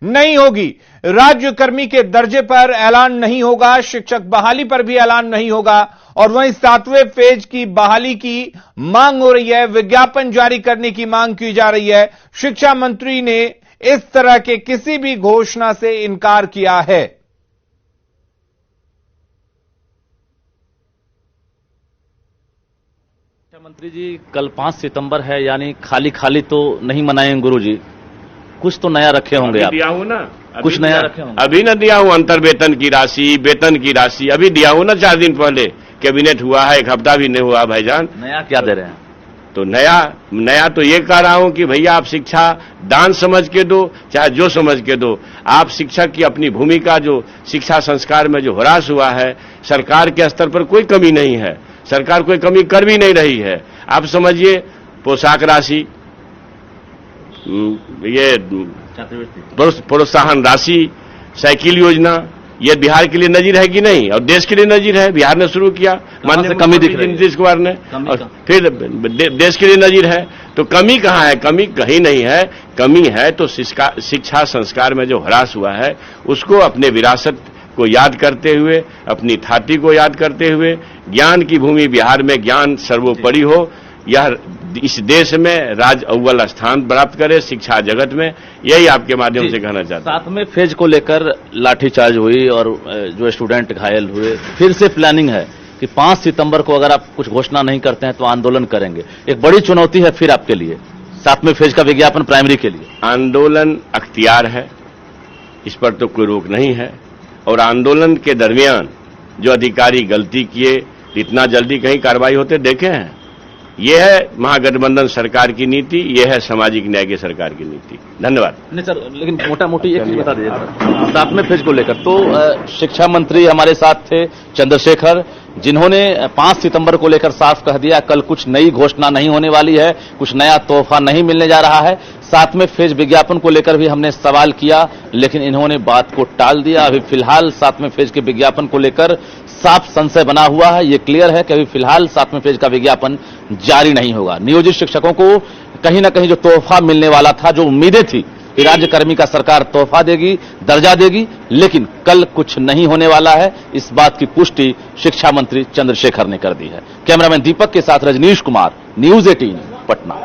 नहीं होगी। राज्य कर्मी के दर्जे पर ऐलान नहीं होगा, शिक्षक बहाली पर भी ऐलान नहीं होगा और वहीं 7वें फेज की बहाली की मांग हो रही है, विज्ञापन जारी करने की मांग की जा रही है। शिक्षा मंत्री ने इस तरह के किसी भी घोषणा से इनकार किया है। शिक्षा मंत्री जी, कल 5 सितंबर है, यानी खाली खाली तो नहीं मनाएंगे गुरुजी, कुछ तो नया रखे होंगे आप। दिया हूं ना, कुछ नया रखे होंगे। अभी न दिया हूं, अंतर वेतन की राशि अभी दिया हूं ना, 4 दिन पहले कैबिनेट हुआ है, 1 हफ्ता भी नहीं हुआ भाईजान। नया क्या दे रहे हैं? तो नया तो ये कह रहा हूं कि भैया आप शिक्षा दान समझ के दो, चाहे जो समझ के दो। आप शिक्षक की अपनी भूमिका जो शिक्षा संस्कार में जो ह्रास हुआ है, सरकार के स्तर पर कोई कमी नहीं है, सरकार कोई कमी कर भी नहीं रही है। आप समझिए, पोशाक राशि, ये प्रोत्साहन राशि, साइकिल योजना, ये बिहार के लिए नजीर है कि नहीं? और देश के लिए नजीर है, बिहार ने शुरू किया, माननीय कमी दिख रही है नीतीश कुमार ने, और फिर देश के लिए नजीर है। तो कमी कहां है? कमी कहीं नहीं है। कमी है तो शिक्षा संस्कार में जो ह्रास हुआ है, उसको अपने विरासत को याद करते हुए, अपनी थाती को याद करते हुए, ज्ञान की भूमि बिहार में ज्ञान सर्वोपरि हो, यह इस देश में राज्य अव्वल स्थान प्राप्त करे शिक्षा जगत में, यही आपके माध्यम से कहना चाहता हूं। 7वें फेज को लेकर लाठीचार्ज हुई और जो स्टूडेंट घायल हुए, फिर से प्लानिंग है कि 5 सितंबर को अगर आप कुछ घोषणा नहीं करते हैं तो आंदोलन करेंगे। एक बड़ी चुनौती है फिर आपके लिए 7वें फेज का विज्ञापन प्राइमरी के लिए। आंदोलन अख्तियार है, इस पर तो कोई रोक नहीं है, और आंदोलन के दरमियान जो अधिकारी गलती किए, इतना जल्दी कहीं कार्रवाई होते देखे हैं? यह है महागठबंधन सरकार की नीति, यह है सामाजिक न्याय की सरकार की नीति। धन्यवाद। नहीं सर, लेकिन मोटा मोटी एक चीज बता दीजिए सर, 7वें फेज को लेकर तो शिक्षा मंत्री हमारे साथ थे चंद्रशेखर, जिन्होंने 5 सितंबर को लेकर साफ कह दिया कल कुछ नई घोषणा नहीं होने वाली है, कुछ नया तोहफा नहीं मिलने जा रहा है। 7वें फेज विज्ञापन को लेकर भी हमने सवाल किया, लेकिन इन्होंने बात को टाल दिया। अभी फिलहाल 7वें फेज के विज्ञापन को लेकर साफ संशय बना हुआ है। ये क्लियर है कि अभी फिलहाल 7वें फेज का विज्ञापन जारी नहीं होगा। नियोजित शिक्षकों को कहीं ना कहीं जो तोहफा मिलने वाला था, जो उम्मीदें थी कि राज्यकर्मी का सरकार तोहफा देगी, दर्जा देगी, लेकिन कल कुछ नहीं होने वाला है। इस बात की पुष्टि शिक्षा मंत्री चंद्रशेखर ने कर दी है। कैमरामैन दीपक के साथ रजनीश कुमार, न्यूज 18 पटना।